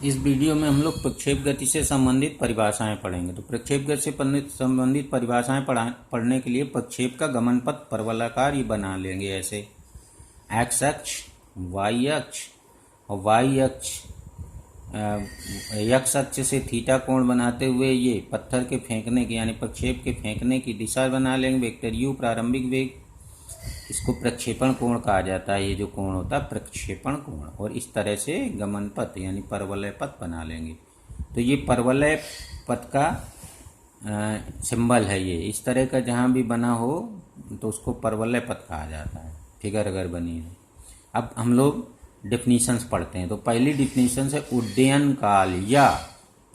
इस वीडियो में हम लोग प्रक्षेप गति से संबंधित परिभाषाएं पढ़ेंगे। तो प्रक्षेप गति से संबंधित परिभाषाएं पढ़ने के लिए प्रक्षेप का गमन पथ परवलयाकार ही बना लेंगे। ऐसे एक्स अक्ष, वाई अक्ष और वाई अक्ष एक्स अक्ष से थीटा कोण बनाते हुए ये पत्थर के फेंकने की यानी प्रक्षेप के फेंकने की दिशा बना लेंगे। वेक्टर यू प्रारंभिक वेग, इसको प्रक्षेपण कोण कहा जाता है। ये जो कोण होता है प्रक्षेपण कोण, और इस तरह से गमन पथ यानी परवलय पथ बना लेंगे। तो ये परवलय पथ का सिंबल है। ये इस तरह का जहाँ भी बना हो तो उसको परवलय पथ कहा जाता है, फिगर अगर बनी है। अब हम लोग डेफिनीशंस पढ़ते हैं। तो पहली डेफिनीशन है उड्डयन काल या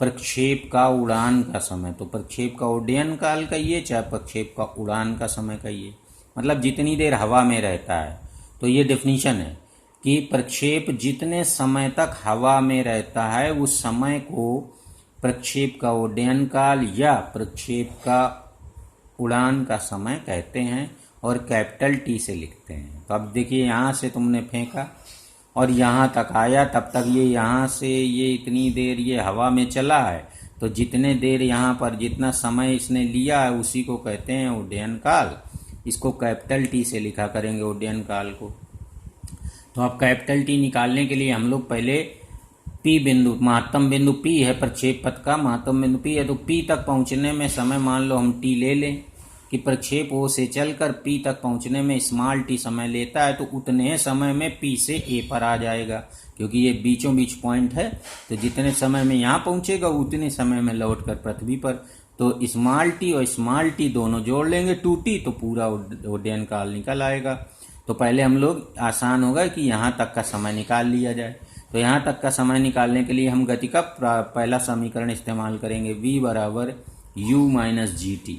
प्रक्षेप का उड़ान का समय। तो प्रक्षेप का उड्डयन काल कहिए चाहे प्रक्षेप का उड़ान का समय कहिए, मतलब जितनी देर हवा में रहता है। तो ये डेफिनीशन है कि प्रक्षेप जितने समय तक हवा में रहता है उस समय को प्रक्षेप का उड्डयन काल या प्रक्षेप का उड़ान का समय कहते हैं, और कैपिटल टी से लिखते हैं। तो अब देखिए, यहाँ से तुमने फेंका और यहाँ तक आया, तब तक ये यहाँ से ये इतनी देर ये हवा में चला है। तो जितने देर यहाँ पर जितना समय इसने लिया है उसी को कहते हैं उड्डयन काल। इसको कैपिटल टी से लिखा करेंगे उड्डयन काल को। तो अब कैपिटल टी निकालने के लिए हम लोग पहले पी बिंदु, महत्तम बिंदु पी है प्रक्षेप पथ का, महत्तम बिंदु पी है। तो पी तक पहुंचने में समय मान लो हम टी ले लें कि प्रक्षेप ओ से चलकर पी तक पहुंचने में स्मॉल टी समय लेता है। तो उतने समय में पी से ए पर आ जाएगा, क्योंकि ये बीचों बीच पॉइंट है। तो जितने समय में यहाँ पहुंचेगा उतने समय में लौटकर पृथ्वी पर। तो स्मॉल टी और स्मॉल टी दोनों जोड़ लेंगे 2t, तो पूरा उड्डयन काल निकल आएगा। तो पहले हम लोग आसान होगा कि यहाँ तक का समय निकाल लिया जाए। तो यहाँ तक का समय निकालने के लिए हम गति का पहला समीकरण इस्तेमाल करेंगे, v बराबर u माइनस जी टी।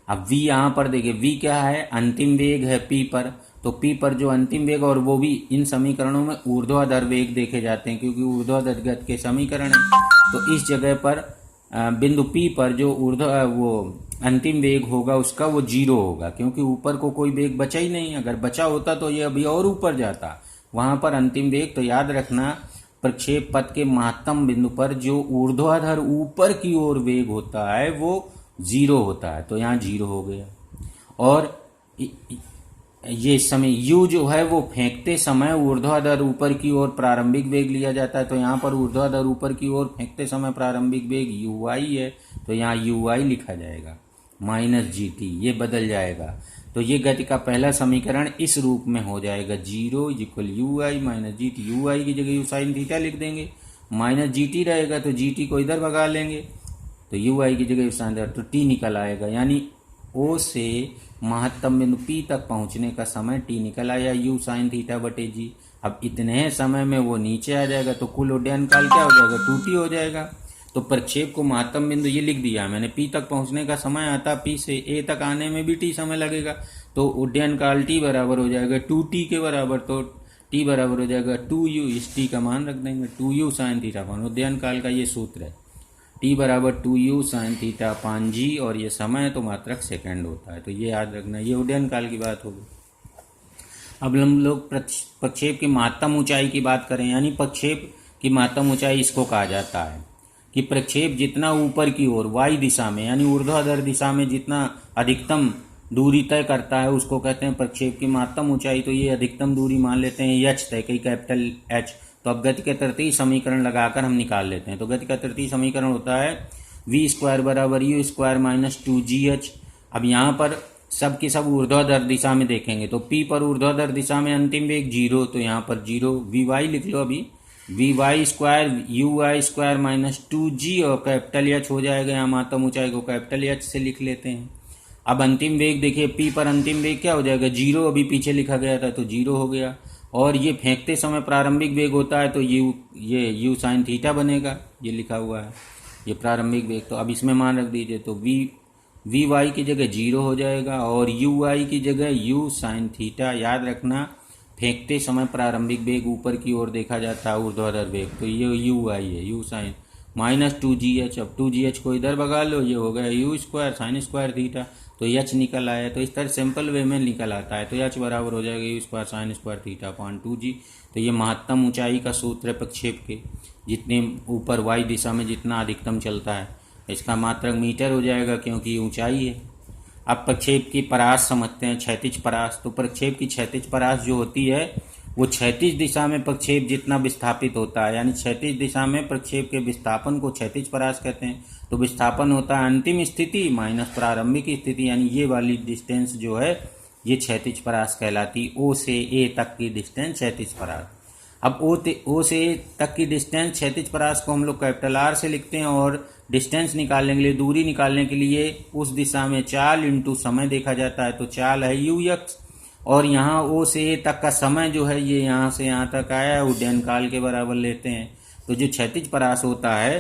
अब v यहाँ पर देखिए, v क्या है, अंतिम वेग है p पर। तो p पर जो अंतिम वेग, और वो भी इन समीकरणों में ऊर्ध्वाधर वेग देखे जाते हैं क्योंकि ऊर्ध्वाधर गति के समीकरण है। तो इस जगह पर बिंदु P पर जो वो अंतिम वेग होगा उसका वो 0 होगा, क्योंकि ऊपर को कोई वेग बचा ही नहीं। अगर बचा होता तो ये अभी और ऊपर जाता वहां पर अंतिम वेग। तो याद रखना, प्रक्षेप पथ के महत्तम बिंदु पर जो ऊर्ध्वाधर ऊपर की ओर वेग होता है वो 0 होता है। तो यहाँ 0 हो गया। और ये समय u जो है वो फेंकते समय ऊर्ध्वाधर ऊपर की ओर प्रारंभिक वेग लिया जाता है। तो यहाँ पर ऊर्ध्वाधर ऊपर की ओर फेंकते समय प्रारंभिक वेग uy है। तो यहाँ uy लिखा जाएगा माइनस जी टी, ये बदल जाएगा। तो ये गति का पहला समीकरण इस रूप में हो जाएगा, 0 equal ui minus G T. ui की जगह u साइन थीटा लिख देंगे, माइनस जी टी रहेगा तो जी टी को इधर भगा लेंगे, तो ui की जगह u साइन थीटा, तो t निकल आएगा। यानी O से महत्तम बिंदु P तक पहुंचने का समय t निकल आया u साइन थीटा बटे जी। अब इतने समय में वो नीचे आ जाएगा, तो कुल उड्डयन काल क्या हो जाएगा, 2t हो जाएगा। तो प्रक्षेप को महत्तम बिंदु ये लिख दिया मैंने, P तक पहुंचने का समय आता, P से A तक आने में भी t समय लगेगा। तो उड्डयन काल t बराबर हो जाएगा 2t के बराबर। तो t बराबर हो जाएगा 2u, इस t का मान रख देंगे 2u साइन थीटा पान। उड्डयन काल का ये सूत्र है, t बराबर 2u साइन थीटा पान जी, और ये समय तो मात्रक सेकंड होता है। तो ये याद रखना, ये उड्डयन काल की बात होगी। अब हम लोग प्रक्षेप की महत्तम ऊंचाई की बात करें, यानी प्रक्षेप की महत्तम ऊंचाई इसको कहा जाता है कि प्रक्षेप जितना ऊपर की ओर y दिशा में यानी ऊर्ध्वाधर दिशा में जितना अधिकतम दूरी तय करता है उसको कहते हैं प्रक्षेप की महत्तम ऊंचाई। तो ये अधिकतम दूरी मान लेते हैं h तय की, कैपिटल H। तो अब गति के तृतीय समीकरण लगाकर हम निकाल लेते हैं। तो गति का तृतीय समीकरण होता है v स्क्वायर बराबर u स्क्वायर माइनस 2gh। अब यहाँ पर सब के सब ऊर्ध्वाधर दिशा में देखेंगे, तो p पर ऊर्ध्वाधर दिशा में अंतिम वेग 0, तो यहाँ पर 0 vy लिख लो। अभी vy square uy square minus 2g, और कैपिटल h हो जाएगा। यहाँ महत्तम ऊंचाई को कैपिटल h से लिख लेते हैं। अब अंतिम वेग देखिए, p पर अंतिम वेग क्या हो जाएगा, 0, अभी पीछे लिखा गया था तो 0 हो गया। और ये फेंकते समय प्रारंभिक वेग होता है, तो ये u साइन थीटा बनेगा, ये लिखा हुआ है ये प्रारंभिक वेग। तो अब इसमें मान रख दीजिए, तो vy की जगह 0 हो जाएगा और uy की जगह u साइन थीटा। याद रखना, फेंकते समय प्रारंभिक वेग ऊपर की ओर देखा जाता है ऊर्ध्वाधर वेग, तो ये uy है, u साइन माइनस 2gh। अब 2gh को इधर भगा लो, ये हो गया u square sine square theta. तो एच निकल आया। तो इस तरह सिंपल वे में निकल आता है। तो एच बराबर हो जाएगा you square sine square theta upon 2g। तो ये महत्तम ऊंचाई का सूत्र है प्रक्षेप के, जितने ऊपर वाई दिशा में जितना अधिकतम चलता है। इसका मात्रक मीटर हो जाएगा क्योंकि ये ऊंचाई है। अब प्रक्षेप की परास समझते हैं, क्षैतिज परास। तो प्रक्षेप की क्षैतिज परास जो होती है वो क्षैतिज दिशा में प्रक्षेप जितना विस्थापित होता है, यानी क्षैतिज दिशा में प्रक्षेप के विस्थापन को क्षैतिज परास कहते हैं। तो विस्थापन होता है अंतिम स्थिति माइनस प्रारंभिक स्थिति, यानी ये वाली डिस्टेंस जो है ये क्षैतिज परास कहलाती। ओ से ए तक की डिस्टेंस क्षैतिज परास। अब ओ से ए तक की डिस्टेंस क्षैतिज परास को हम लोग कैपिटल आर से लिखते हैं, और डिस्टेंस निकालने के लिए, दूरी निकालने के लिए उस दिशा में चाल इंटू समय देखा जाता है। तो चाल है यू एक्स, और यहाँ ओ से ए तक का समय जो है ये यहाँ से यहाँ तक आया है, उड्डयन काल के बराबर लेते हैं। तो जो क्षैतिज परास होता है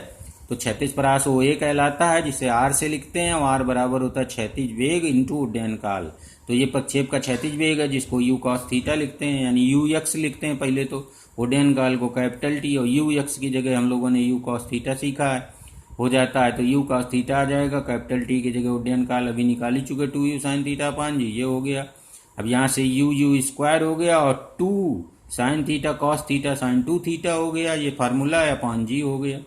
तो क्षैतिज परास ओ ए कहलाता है, जिसे आर से लिखते हैं, और आर बराबर होता है क्षैतिज वेग इंटू उड्डयन काल। तो ये प्रक्षेप का क्षैतिज वेग है जिसको यू कॉस थीटा लिखते हैं, यानी यू एक्स लिखते हैं पहले। तो उड्डयन काल को कैपिटल टी और यू एक्स की जगह हम लोगों ने यू कॉस थीटा सीखा है, हो जाता है। तो यू कॉस थीटा आ जाएगा, कैपिटल टी की जगह उड्डयन काल अभी निकाल ही चुके 2u साइन थीटा अपान जी, ये हो गया। अब यहाँ से यू स्क्वायर हो गया और 2 sine theta cos theta sine 2 theta हो गया, ये फार्मूला है अपान जी हो गया।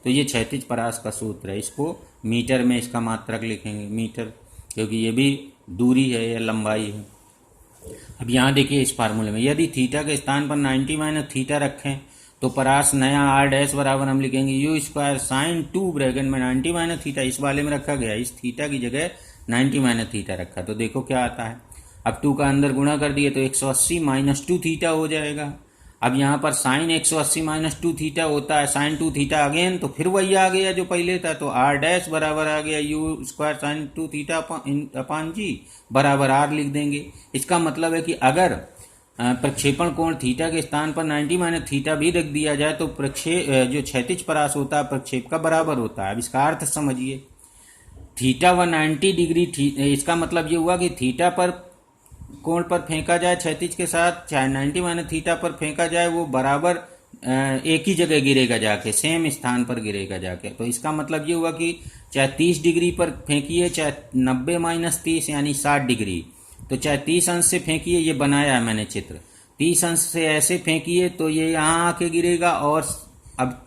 तो ये क्षैतिज परास का सूत्र है। इसको मीटर में इसका मात्रक लिखेंगे, मीटर, क्योंकि ये भी दूरी है या लंबाई है। अब यहाँ देखिए इस फार्मूले में यदि थीटा के स्थान पर 90 माइनस थीटा रखें तो परास नया आर डैश बराबर हम लिखेंगे यू स्क्वायर साइन 2 ब्रैकेट में 90 माइनस थीटा इस वाले में रखा गया, इस थीटा की जगह 90 माइनस थीटा रखा। तो देखो क्या आता है। अब 2 का अंदर गुणा कर दिए तो 180 माइनस 2 थीटा हो जाएगा। अब यहाँ पर साइन 180 माइनस 2 थीटा होता है साइन 2 थीटा अगेन, तो फिर वही आ गया जो पहले था। तो आर डैश बराबर आ गया u square sine 2 theta upon g बराबर आर लिख देंगे। इसका मतलब है कि अगर प्रक्षेपण कोण थीटा के स्थान पर 90 माइनस थीटा भी रख दिया जाए तो जो क्षैतिज परास होता है प्रक्षेप का बराबर होता है। अब इसका अर्थ समझिए, थीटा व 90 डिग्री, इसका मतलब ये हुआ कि थीटा पर कोण पर फेंका जाए क्षैतिज के साथ, चाहे 90 माइनस थीटा पर फेंका जाए, वो बराबर एक ही जगह गिरेगा जाके, सेम स्थान पर गिरेगा जाके। तो इसका मतलब ये हुआ कि चाहे 30 डिग्री पर फेंकिए, चाहे 90 माइनस 30 यानी 60 डिग्री, तो चाहे 30 अंश से फेंकिए, ये बनाया है मैंने चित्र, 30 अंश से ऐसे फेंकिए तो ये यहाँ आके गिरेगा। और अब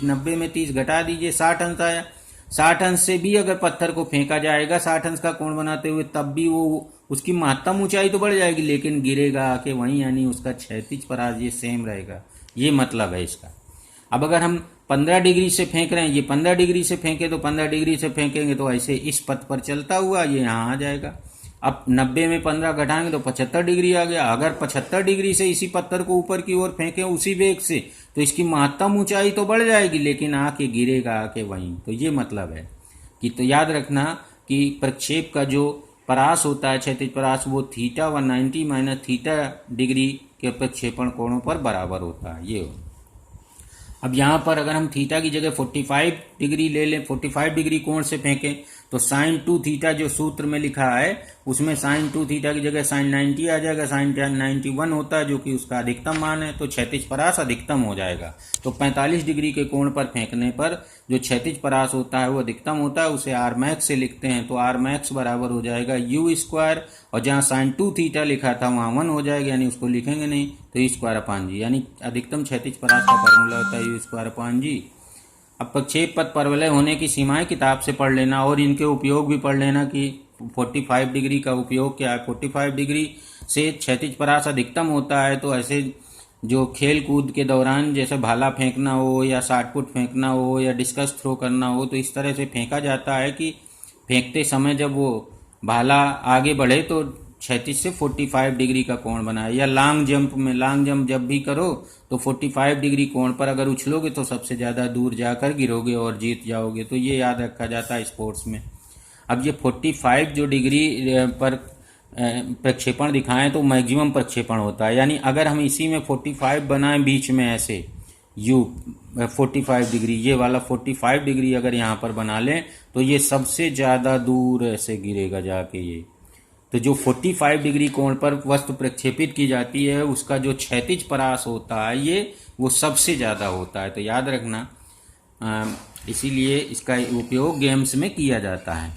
90 में 30 घटा दीजिए, 60 अंश आया। 60 अंश से भी अगर पत्थर को फेंका जाएगा 60 अंश का कोण बनाते हुए, तब भी वो उसकी महत्तम ऊंचाई तो बढ़ जाएगी लेकिन गिरेगा आके वहीं, यानी उसका क्षैतिज परास ये सेम रहेगा। ये मतलब है इसका। अब अगर हम 15 डिग्री से फेंक रहे हैं, ये 15 डिग्री से फेंके तो 15 डिग्री से फेंकेंगे तो ऐसे इस पथ पर चलता हुआ ये यहाँ आ जाएगा। अब 90 में 15 घटाएंगे तो 75 डिग्री आ गया। अगर 75 डिग्री से इसी पत्थर को ऊपर की ओर फेंकें उसी वेग से तो इसकी महत्तम ऊंचाई तो बढ़ जाएगी लेकिन आके गिरेगा आके वहीं। तो ये मतलब है कि, तो याद रखना कि प्रक्षेप का जो परास होता है क्षैतिज परास, वो थीटा व 90 माइनस थीटा डिग्री के प्रक्षेपण कोणों पर बराबर होता है। ये अब यहाँ पर अगर हम थीटा की जगह 45 डिग्री ले लें, 45 डिग्री कोण से फेंकें तो साइन 2 थीटा जो सूत्र में लिखा है उसमें साइन 2 थीटा की जगह साइन 90 आ जाएगा, साइन 91 होता है जो कि उसका अधिकतम मान है, तो क्षैतिज परास अधिकतम हो जाएगा। तो 45 डिग्री के कोण पर फेंकने पर जो क्षैतिज परास होता है वो अधिकतम होता है, उसे आर मैक्स से लिखते हैं। तो आर मैक्स बराबर हो जाएगा यू स्क्वायर, और जहाँ साइन 2 थीटा लिखा था वहाँ 1 हो जाएगा, यानी उसको लिखेंगे नहीं, तो यू स्क्वायर अपान जी, यानी अधिकतम क्षैतिज परास का फॉर्मूला होता है यू स्क्वायर अपान जी। अब प्रक्षेप पथ परवलय होने की सीमाएं किताब से पढ़ लेना और इनके उपयोग भी पढ़ लेना कि 45 डिग्री का उपयोग क्या है। 45 डिग्री से क्षैतिज परास अधिकतम होता है, तो ऐसे जो खेल कूद के दौरान जैसे भाला फेंकना हो या शॉट पुट फेंकना हो या डिस्कस थ्रो करना हो, तो इस तरह से फेंका जाता है कि फेंकते समय जब वो भाला आगे बढ़े तो क्षैतिज से 45 डिग्री का कोण बनाए। या लॉन्ग जंप में, लॉन्ग जंप जब भी करो तो 45 डिग्री कोण पर अगर उछलोगे तो सबसे ज़्यादा दूर जाकर गिरोगे और जीत जाओगे। तो ये याद रखा जाता है स्पोर्ट्स में। अब ये 45 जो डिग्री पर प्रक्षेपण दिखाएं तो मैक्सिमम प्रक्षेपण होता है, यानी अगर हम इसी में 45 बनाएं बीच में ऐसे यू 45 डिग्री, ये वाला 45 डिग्री अगर यहाँ पर बना लें तो ये सबसे ज़्यादा दूर ऐसे गिरेगा जाके ये। तो जो 45 डिग्री कोण पर वस्तु प्रक्षेपित की जाती है उसका जो क्षैतिज परास होता है ये वो सबसे ज़्यादा होता है। तो याद रखना, इसीलिए इसका उपयोग गेम्स में किया जाता है।